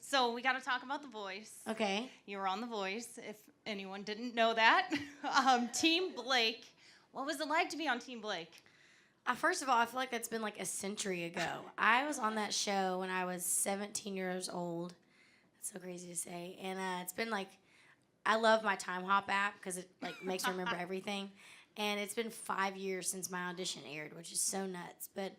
So we got to talk about The Voice. Okay. You were on The Voice, if anyone didn't know that. Team Blake. What was it like to be on Team Blake? First of all, I feel like that's been like a century ago. I was on that show when I was 17 years old. That's so crazy to say. And it's been like, I love my Time Hop app because it like makes me remember everything. And it's been 5 years since my audition aired, which is so nuts. But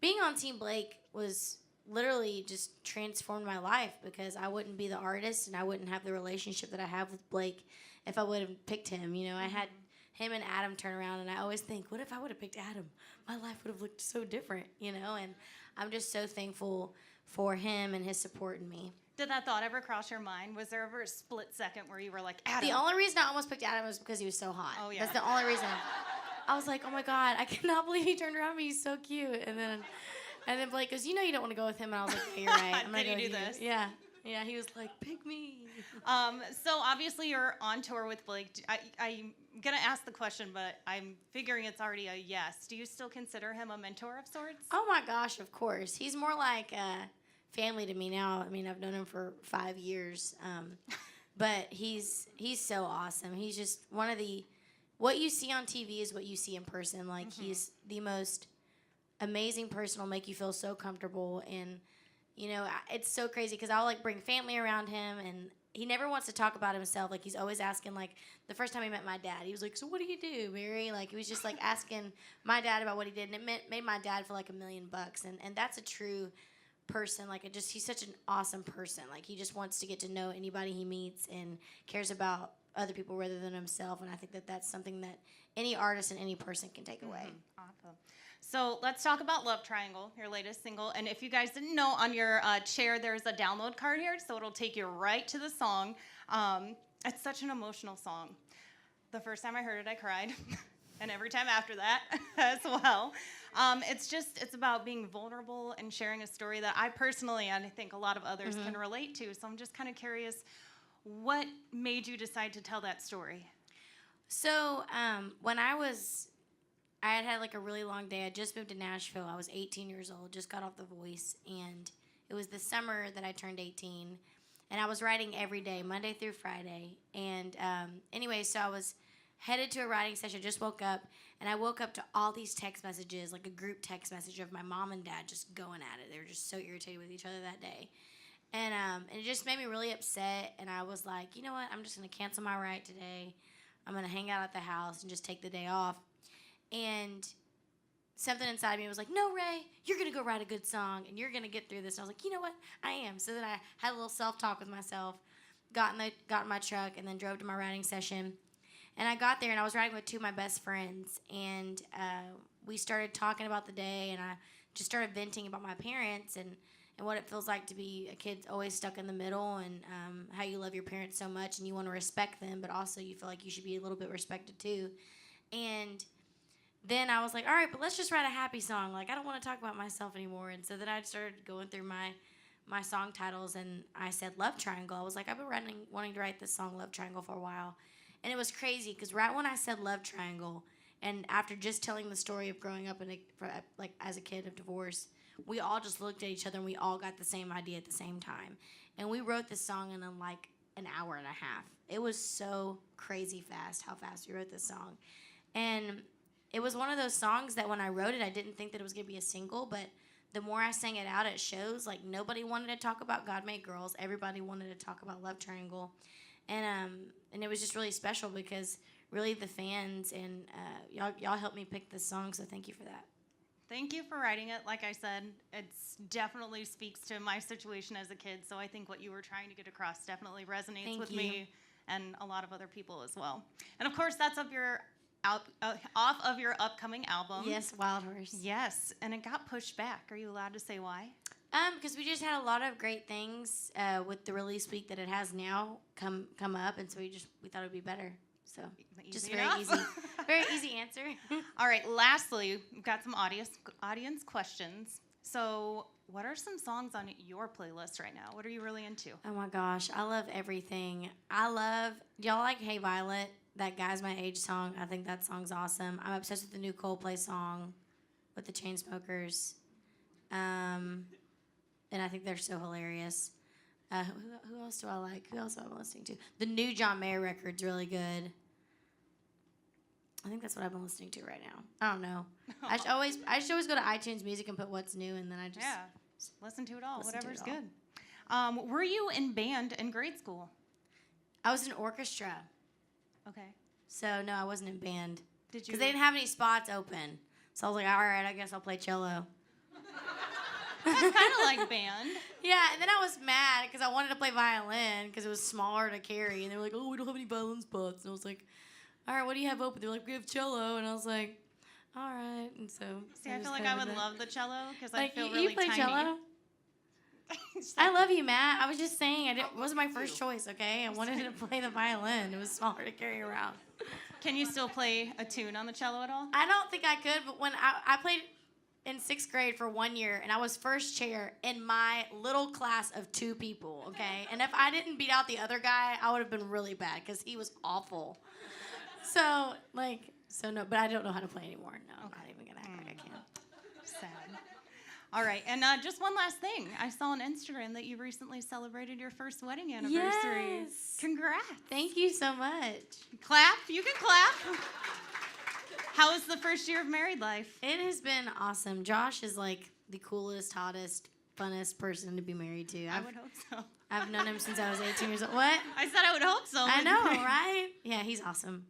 being on Team Blake was literally just transformed my life because I wouldn't be the artist and I wouldn't have the relationship that I have with Blake if I would have picked him. You know, I had him and Adam turn around, and I always think, what if I would have picked Adam? My life would have looked so different, you know? And I'm just so thankful for him and his support in me. Did that thought ever cross your mind? Was there ever a split second where you were like, Adam? The only reason I almost picked Adam was because he was so hot. Oh, yeah. That's the only reason. I was like, oh, my God, I cannot believe he turned around to me. He's so cute. And then Blake goes, you know you don't want to go with him. And I was like, yeah, you're right. I'm Did he go do with this? You. Yeah. Yeah, he was like, pick me. So obviously you're on tour with Blake. I'm going to ask the question, but I'm figuring it's already a yes. Do you still consider him a mentor of sorts? Oh, my gosh, of course. He's more like family to me now. I mean, I've known him for 5 years. But he's so awesome. He's just one of the – what you see on TV is what you see in person. Like, he's the most amazing person. Will make you feel so comfortable. And, you know, it's so crazy because I'll, like, bring family around him, and he never wants to talk about himself. Like, he's always asking, like, the first time he met my dad, he was like, so what do you do, Mary? Like, he was just, like, asking my dad about what he did, and it made my dad feel like $1 million. And that's a true person. Like, he's such an awesome person. Like, he just wants to get to know anybody he meets and cares about other people rather than himself. And I think that that's something that any artist and any person can take away. Awesome. So let's talk about Love Triangle, your latest single. And if you guys didn't know, on your chair there's a download card here, so it'll take you right to the song. It's such an emotional song. The first time I heard it, I cried. And every time after that as well. It's about being vulnerable and sharing a story that I personally, and I think a lot of others can relate to. So I'm just kind of curious, what made you decide to tell that story? So when I had like a really long day. I just moved to Nashville. I was 18 years old, just got off The Voice, and it was the summer that I turned 18. And I was writing every day, Monday through Friday. And anyway, so I was headed to a writing session, just woke up, and I woke up to all these text messages, like a group text message of my mom and dad just going at it. They were just so irritated with each other that day. And it just made me really upset, and I was like, you know what, I'm just going to cancel my write today. I'm going to hang out at the house and just take the day off. And something inside me was like, no, Rae, you're going to go write a good song, and you're going to get through this. And I was like, you know what, I am. So then I had a little self-talk with myself, got in my truck, and then drove to my writing session. And I got there, and I was riding with two of my best friends, and we started talking about the day, and I just started venting about my parents and what it feels like to be a kid always stuck in the middle, and how you love your parents so much and you want to respect them, but also you feel like you should be a little bit respected too. And then I was like, all right, but let's just write a happy song. Like, I don't want to talk about myself anymore. And so then I started going through my song titles, and I said Love Triangle. I was like, I've been wanting to write this song Love Triangle for a while. And it was crazy because right when I said Love Triangle, and after just telling the story of growing up as a kid of divorce, we all just looked at each other and we all got the same idea at the same time. And we wrote this song in like an hour and a half. It was so crazy fast how fast we wrote this song. And it was one of those songs that when I wrote it, I didn't think that it was going to be a single, but the more I sang it out at shows, like nobody wanted to talk about God Made Girls. Everybody wanted to talk about Love Triangle. And it was just really special because really the fans and y'all helped me pick this song, so thank you for that. Thank you for writing it. Like I said, it definitely speaks to my situation as a kid, so I think what you were trying to get across definitely resonates with me and a lot of other people as well. And of course, that's off of your upcoming album. Yes, Wild Horse. Yes, and it got pushed back. Are you allowed to say why? Because we just had a lot of great things with the release week that it has now come up, and so we thought it would be better. So just very easy, very easy answer. All right. Lastly, we've got some audience questions. So, what are some songs on your playlist right now? What are you really into? Oh my gosh, I love everything. Y'all like Hey Violet, that Guys My Age song? I think that song's awesome. I'm obsessed with the new Coldplay song with the Chainsmokers. And I think they're so hilarious. Who else do I like? Who else have I been listening to? The new John Mayer record's really good. I think that's what I've been listening to right now. I don't know. I should always go to iTunes Music and put what's new, and then I just listen to it all. Listen to Whatever's it all. good. Were you in band in grade school? I was in orchestra. Okay. So no, I wasn't in band. Did you? Because they didn't have any spots open. So I was like, all right, I guess I'll play cello. That's kind of like band. Yeah, and then I was mad because I wanted to play violin because it was smaller to carry. And they were like, oh, we don't have any violin spots. And I was like, all right, what do you have open? They're like, we have cello. And I was like, all right. And so See, I feel like I would love the cello because like, I feel you really play tiny. cello? I love you, Matt. I was just saying, it wasn't my first choice, okay? I wanted to play the violin. It was smaller to carry around. Can you still play a tune on the cello at all? I don't think I could, but when I played in 6th grade for 1 year, and I was first chair in my little class of 2 people, okay? And if I didn't beat out the other guy, I would have been really bad because he was awful. So no, but I don't know how to play anymore. No, I'm not even going to act like I can. Sad. All right, and just one last thing. I saw on Instagram that you recently celebrated your first wedding anniversary. Yes. Congrats. Thank you so much. Clap. You can clap. How was the first year of married life? It has been awesome. Josh is like the coolest, hottest, funnest person to be married to. I would hope so. I've known him since I was 18 years old. What? I said I would hope so. I know, right? Yeah, he's awesome.